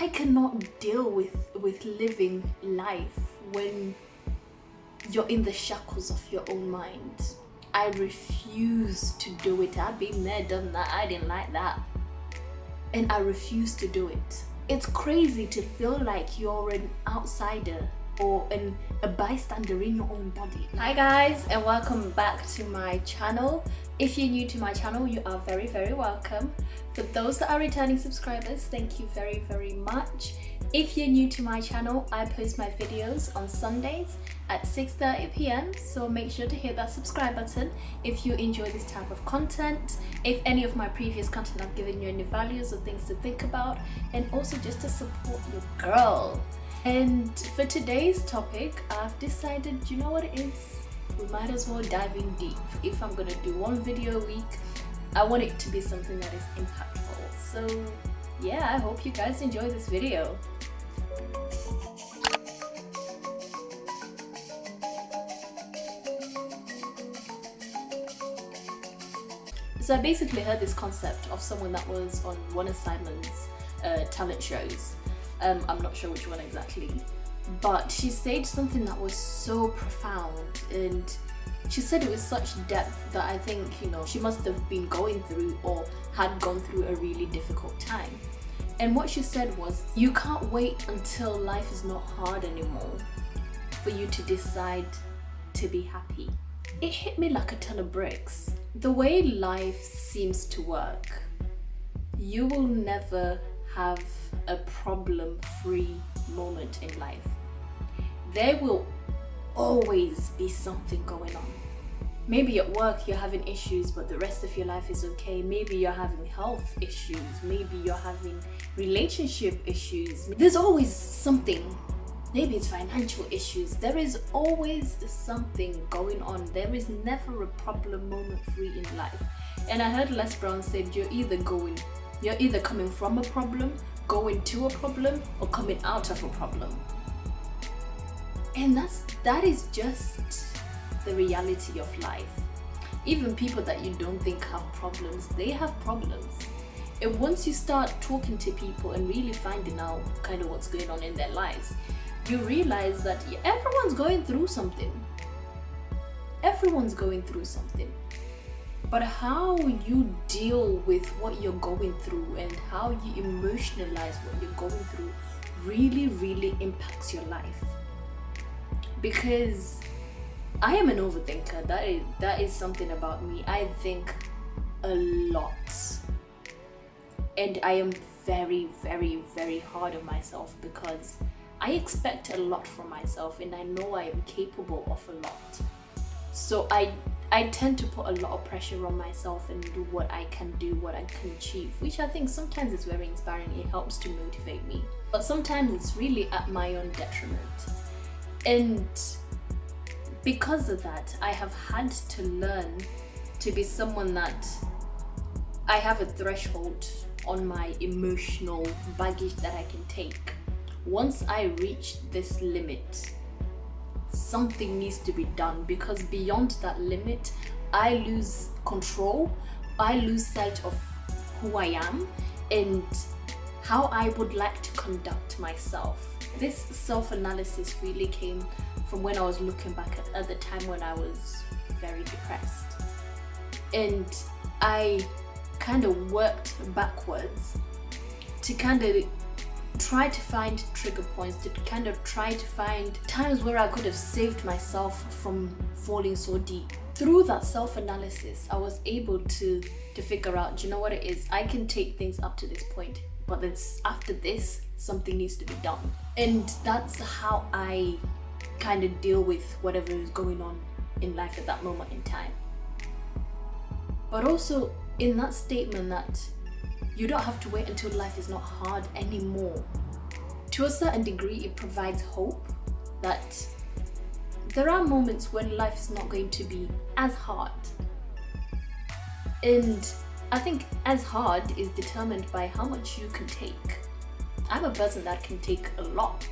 I cannot deal with living life when you're in the shackles of your own mind. I refuse to do it. I've been there, done that. I didn't like that. And I refuse to do it. It's crazy to feel like you're an outsider or a bystander in your own body. Hi guys, and welcome back to my channel. If you're new to my channel, you are very, very welcome. For those that are returning subscribers, thank you very, very much. If you're new to my channel, I post my videos on Sundays at 6:30 p.m. so make sure to hit that subscribe button if you enjoy this type of content. If any of my previous content have given you any values or things to think about, and also just to support your girl. And for today's topic, I've decided, you know what it is? We might as well dive in deep. If I'm gonna do one video a week, I want it to be something that is impactful. So yeah, I hope you guys enjoy this video. So I basically heard this concept of someone that was on one of Simon's talent shows. I'm not sure which one exactly, but she said something that was so profound, and she said it with such depth that I think, you know, she must have been going through or had gone through a really difficult time. And what she said was, you can't wait until life is not hard anymore for you to decide to be happy. It hit me like a ton of bricks. The way life seems to work, you will never have a problem-free moment in life. There will always be something going on. Maybe at work you're having issues, but the rest of your life is okay. Maybe you're having health issues. Maybe you're having relationship issues. There's always something. Maybe it's financial issues. There is always something going on. There is never a problem moment free in life. And I heard Les Brown said you're either coming from a problem, going to a problem, or coming out of a problem. And that is just the reality of life. Even people that you don't think have problems, they have problems. And once you start talking to people and really finding out kind of what's going on in their lives, you realize that everyone's going through something. Everyone's going through something. But how you deal with what you're going through and how you emotionalize what you're going through really, really impacts your life. Because I am an overthinker. That is something about me. I think a lot. And I am very, very, very hard on myself because I expect a lot from myself and I know I am capable of a lot. So I tend to put a lot of pressure on myself and do what I can do, what I can achieve, which I think sometimes is very inspiring. It helps to motivate me. But sometimes it's really at my own detriment. And because of that, I have had to learn to be someone that I have a threshold on my emotional baggage that I can take. Once I reach this limit, something needs to be done, because beyond that limit, I lose control, I lose sight of who I am and how I would like to conduct myself. This self-analysis really came from when I was looking back at the time when I was very depressed. And I kind of worked backwards to kind of try to find trigger points, to kind of try to find times where I could have saved myself from falling so deep. Through that self-analysis, I was able to figure out, you know what it is, I can take things up to this point, but then after this, something needs to be done. And that's how I kind of deal with whatever is going on in life at that moment in time. But also in that statement that you don't have to wait until life is not hard anymore. To a certain degree, it provides hope that there are moments when life is not going to be as hard. And I think as hard is determined by how much you can take. I'm a person that can take a lot.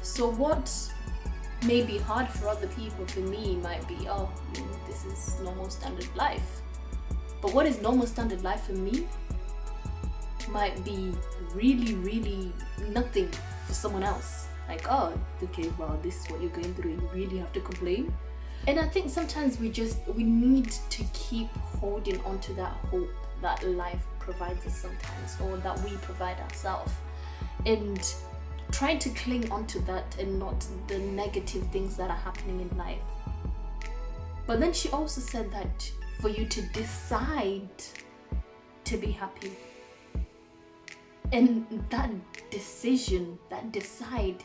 So what may be hard for other people, for me, might be, oh, this is normal standard life. But what is normal standard life for me might be really, really nothing for someone else. Like, oh, okay, well, this is what you're going through, you really have to complain. And I think sometimes we need to keep holding on to that hope that life provides us sometimes, or that we provide ourselves, and trying to cling onto that and not the negative things that are happening in life. But then she also said that for you to decide to be happy, and that decision, that decide,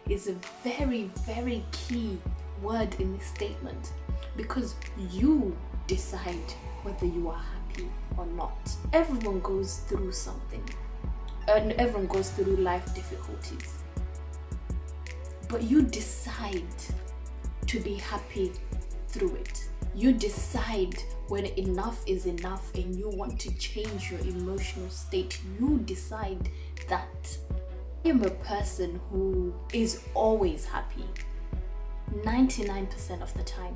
is a very, very key word in this statement, because you decide whether you are happy or not. Everyone goes through something, and everyone goes through life difficulties, but you decide to be happy through it. You decide when enough is enough and you want to change your emotional state. You decide that. I am a person who is always happy 99% of the time,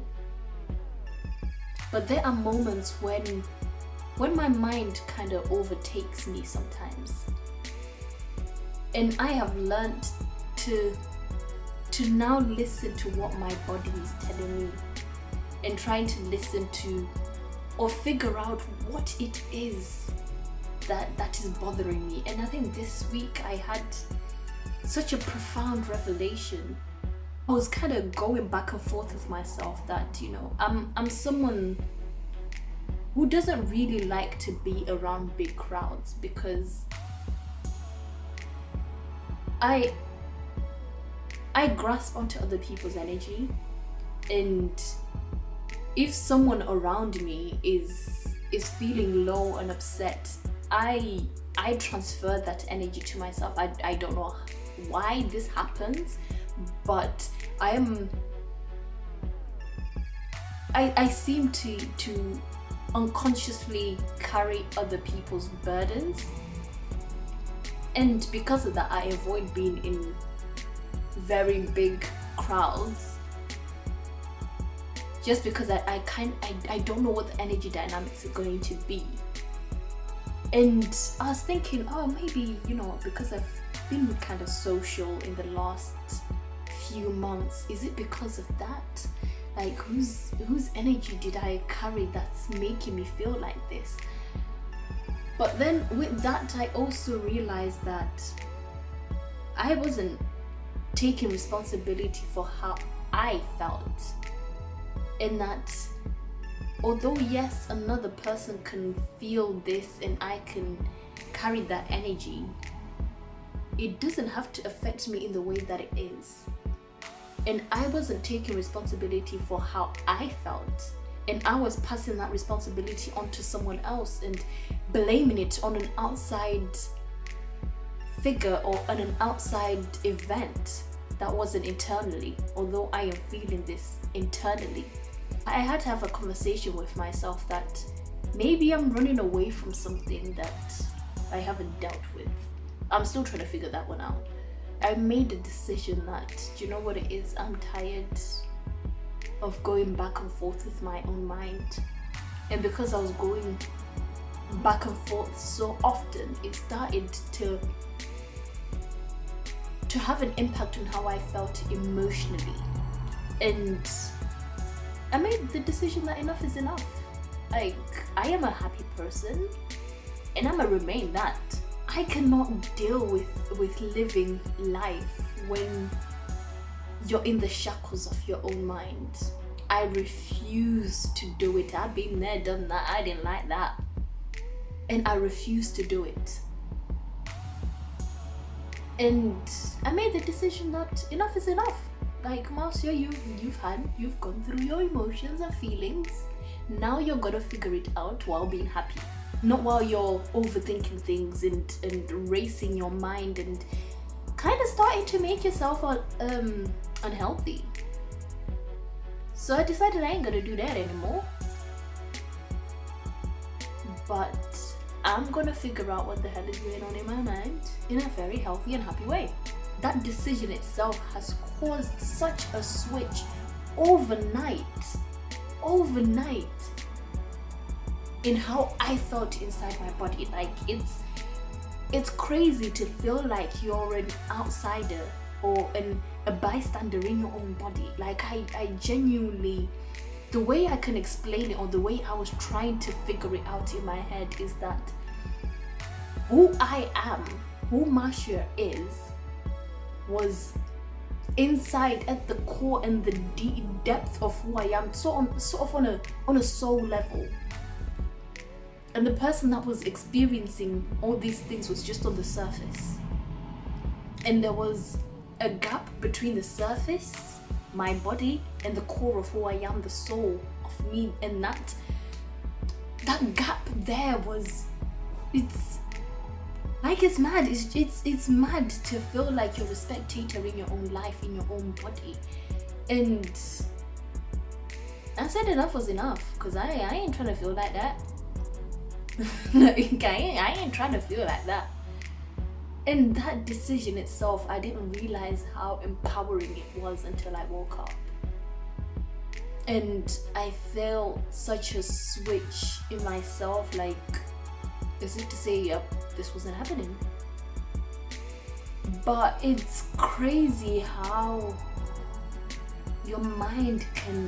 but there are moments when my mind kind of overtakes me sometimes, and I have learned to now listen to what my body is telling me, and trying to listen to or figure out what it is that is bothering me. And I think this week I had such a profound revelation. I was kind of going back and forth with myself that, you know, I'm someone who doesn't really like to be around big crowds, because I grasp onto other people's energy, and if someone around me is feeling low and upset, I transfer that energy to myself. I don't know why this happens, but I seem to unconsciously carry other people's burdens, and because of that I avoid being in very big crowds, just because I don't know what the energy dynamics are going to be. And I was thinking, oh, maybe, you know, because I've been kind of social in the last few months, is it because of that? Like, whose energy did I carry that's making me feel like this? But then with that, I also realized that I wasn't taking responsibility for how I felt. In that, although yes, another person can feel this and I can carry that energy, it doesn't have to affect me in the way that it is. And I wasn't taking responsibility for how I felt, and I was passing that responsibility onto someone else and blaming it on an outside figure or on an outside event that wasn't internally, although I am feeling this internally. I had to have a conversation with myself that maybe I'm running away from something that I haven't dealt with. I'm still trying to figure that one out. I made a decision that, do you know what it is? I'm tired of going back and forth with my own mind. And because I was going back and forth so often, it started to have an impact on how I felt emotionally. And I made the decision that enough is enough. Like, I am a happy person and I'm gonna remain that. I cannot deal with living life when you're in the shackles of your own mind. I refuse to do it. I've been there, done that. I didn't like that. And I refuse to do it. And I made the decision that enough is enough. Like, Marcia, you've gone through your emotions and feelings. Now you're gonna figure it out while being happy. Not while you're overthinking things and racing your mind and kind of starting to make yourself unhealthy. So I decided I ain't gonna do that anymore. But I'm gonna figure out what the hell is going on in my mind in a very healthy and happy way. That decision itself has caused such a switch overnight in how I felt inside my body. Like, it's crazy to feel like you're an outsider or a bystander in your own body. Like I genuinely, the way I can explain it, or the way I was trying to figure it out in my head, is that who I am, who Marcia is, was inside at the core and the deep depth of who I am, sort of on a soul level. And the person that was experiencing all these things was just on the surface. And there was a gap between the surface, my body, and the core of who I am, the soul of me. And that gap there was, it's mad. It's mad to feel like you're a spectator in your own life, in your own body. And I said enough was enough, because I ain't trying to feel like that. Like, I ain't trying to feel like that. And that decision itself, I didn't realize how empowering it was until I woke up. And I felt such a switch in myself, like, as if to say, yep, this wasn't happening. But it's crazy how your mind can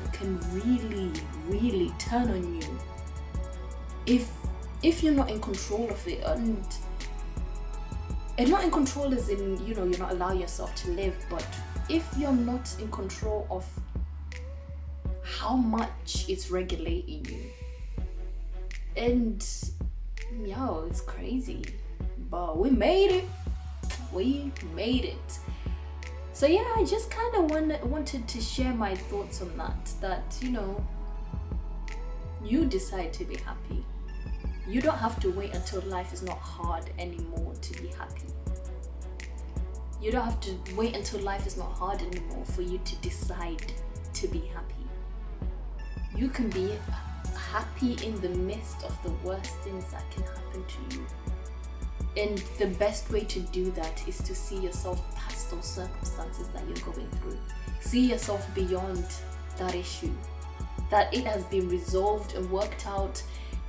really turn on you if you're not in control of it. And not in control as in, you're not allowing yourself to live, but if you're not in control of how much it's regulating you. And it's crazy, but we made it. So yeah, I just kind of wanted to share my thoughts on that you decide to be happy. You don't have to wait until life is not hard anymore to be happy. You don't have to wait until life is not hard anymore for you to decide to be happy. You can be happy in the midst of the worst things that can happen to you. And the best way to do that is to see yourself past those circumstances that you're going through. See yourself beyond that issue, that it has been resolved and worked out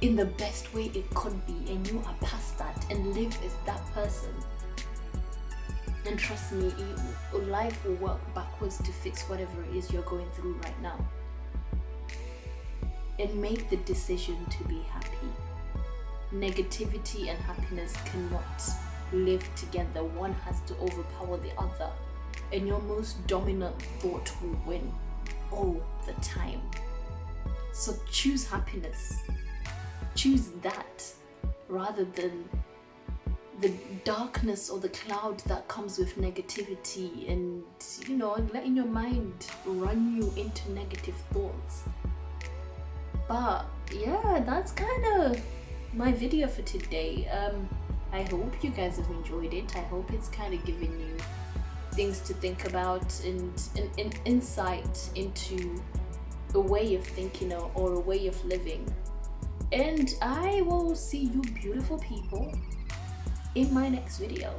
in the best way it could be, and you are past that, and live as that person. And trust me, life will work backwards to fix whatever it is you're going through right now. And make the decision to be happy. Negativity and happiness cannot live together. One has to overpower the other, and your most dominant thought will win all the time. So choose happiness. Choose that rather than the darkness or the cloud that comes with negativity and letting your mind run you into negative thoughts. But yeah, that's kind of my video for today. I hope you guys have enjoyed it. I hope it's kind of given you things to think about and an insight into a way of thinking or a way of living. And I will see you beautiful people in my next video.